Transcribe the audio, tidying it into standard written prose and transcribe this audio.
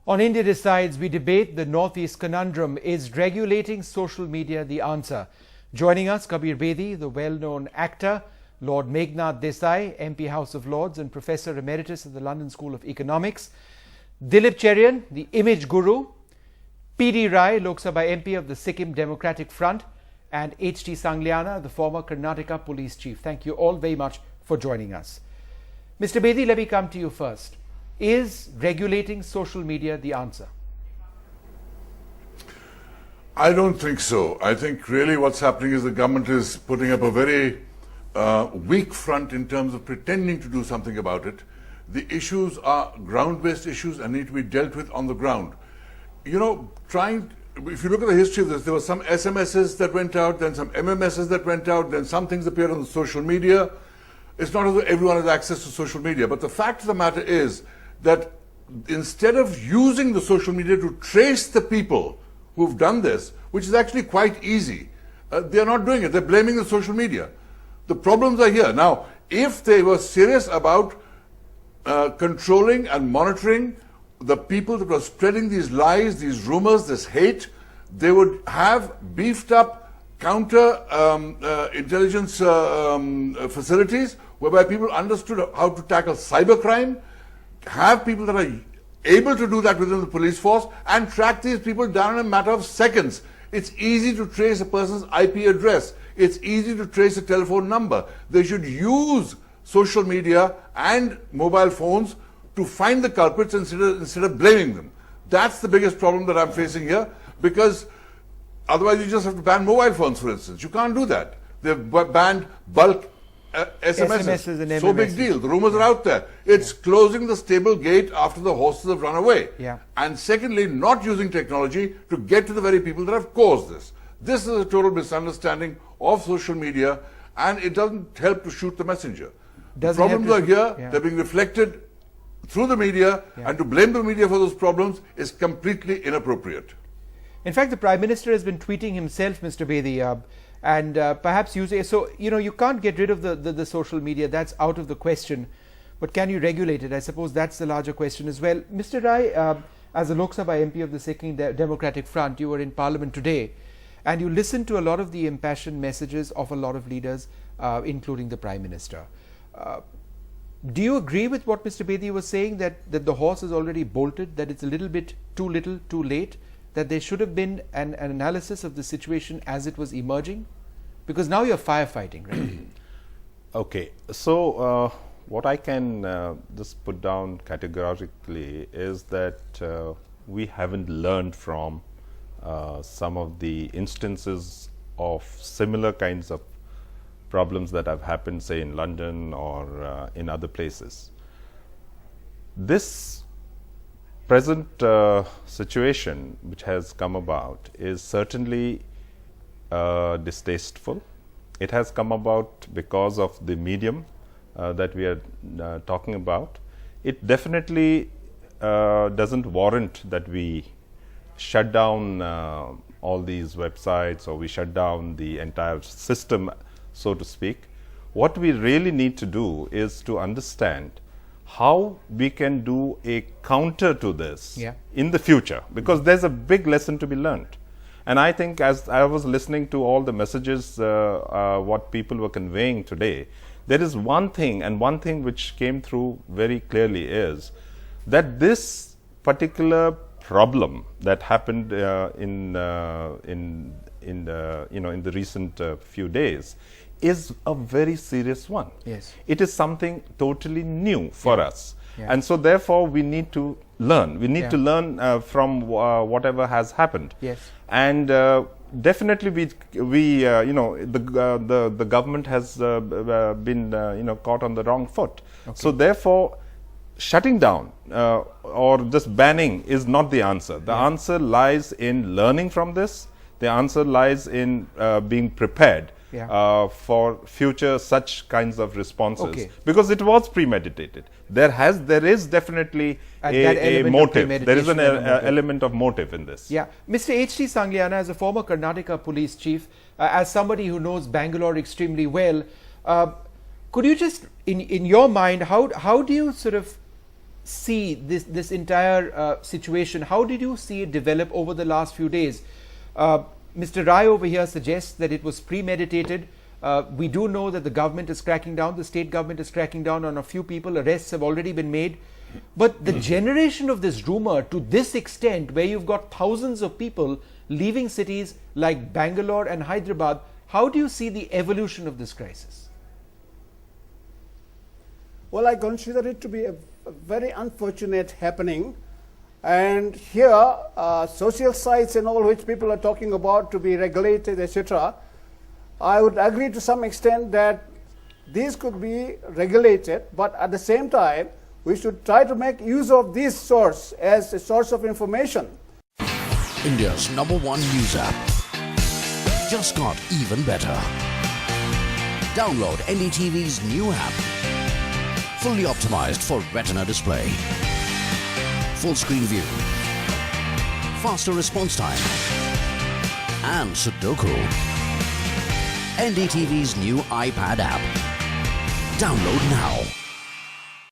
On India Decides, we debate the Northeast conundrum. Is regulating social media the answer? Joining us, Kabir Bedi, the well-known actor, Lord Meghnad Desai, MP House of Lords and Professor Emeritus at the London School of Economics, Dilip Cherian, the image guru, P.D. Rai, Lok Sabha MP of the Sikkim Democratic Front, and H.T. Sangliana, the former Karnataka Police Chief. Thank you all very much for joining us. Mr. Bedi, let me come to you first. Is regulating social media the answer? I don't think so. I think really what's happening is the government is putting up a very weak front in terms of pretending to do something about it. The issues are ground-based issues and need to be dealt with on the ground. You know, if you look at the history of this, there were some SMSs that went out, then some MMSs that went out, then some things appeared on the social media. It's not as though everyone has access to social media, but the fact of the matter is that instead of using the social media to trace the people who've done this, which is actually quite easy, they're not doing it. They're blaming the social media. The problems are here. Now, if they were serious about controlling and monitoring the people that were spreading these lies, these rumors, this hate, they would have beefed up counter intelligence facilities whereby people understood how to tackle cybercrime, have people that are able to do that within the police force and track these people down in a matter of seconds. It's easy to trace a person's IP address. It's easy to trace a telephone number. They should use social media and mobile phones to find the culprits instead of blaming them. That's the biggest problem that I'm facing here, because otherwise you just have to ban mobile phones, for instance. You can't do that. They've banned bulk SMSs and so big deal. The rumors are out there. It's closing the stable gate after the horses have run away. And secondly, not using technology to get to the very people that have caused this. This is a total misunderstanding of social media, and it doesn't help to shoot the messenger. The problems are here. They're being reflected through the media, and to blame the media for those problems is completely inappropriate. In fact, the Prime Minister has been tweeting himself, Mr. Bedi, and perhaps using, so, you know, you can't get rid of the social media, that's out of the question, but can you regulate it? I suppose that's the larger question as well. Mr. Rai, as a Lok Sabha MP of the Sikkim Democratic Front, you were in Parliament today, and you listened to a lot of the impassioned messages of a lot of leaders, including the Prime Minister. Do you agree with what Mr. Bedi was saying, that the horse is already bolted, that it's a little bit too little, too late, that there should have been an analysis of the situation as it was emerging? Because now you're firefighting, right? Okay, so what I can just put down categorically is that we haven't learned from some of the instances of similar kinds of problems that have happened, say, in London or in other places. This present situation which has come about is certainly distasteful. It has come about because of the medium that we are talking about. It definitely doesn't warrant that we shut down all these websites, or we shut down the entire system, so to speak. What we really need to do is to understand how we can do a counter to this in the future, because there's a big lesson to be learned. And I think, as I was listening to all the messages, what people were conveying today, there is one thing, and one thing which came through very clearly is that this particular problem that happened in the recent few days is a very serious one. It is something totally new for us. And so therefore we need to learn. We need to learn from whatever has happened. And definitely the government has been caught on the wrong foot. So therefore shutting down or just banning is not the answer. The answer lies in learning from this. The answer lies in being prepared for future such kinds of responses, because it was premeditated. There is definitely a motive. There is an element of motive in this. Mr. H.T. Sangliana, as a former Karnataka police chief, as somebody who knows Bangalore extremely well, could you just, in your mind, how do you sort of see this entire situation? How did you see it develop over the last few days? Mr. Rai over here suggests that it was premeditated. We do know that the government is cracking down, the state government is cracking down on a few people, arrests have already been made. But the generation of this rumor to this extent, where you've got thousands of people leaving cities like Bangalore and Hyderabad, how do you see the evolution of this crisis? Well, I consider it to be a very unfortunate happening. And here, social sites and all which people are talking about to be regulated, etc., I would agree to some extent that these could be regulated, but at the same time, we should try to make use of this source as a source of information. India's #1 news app just got even better. Download NDTV's new app. Fully optimized for retina display. Full screen view. Faster response time. And Sudoku. NDTV's new iPad app. Download now.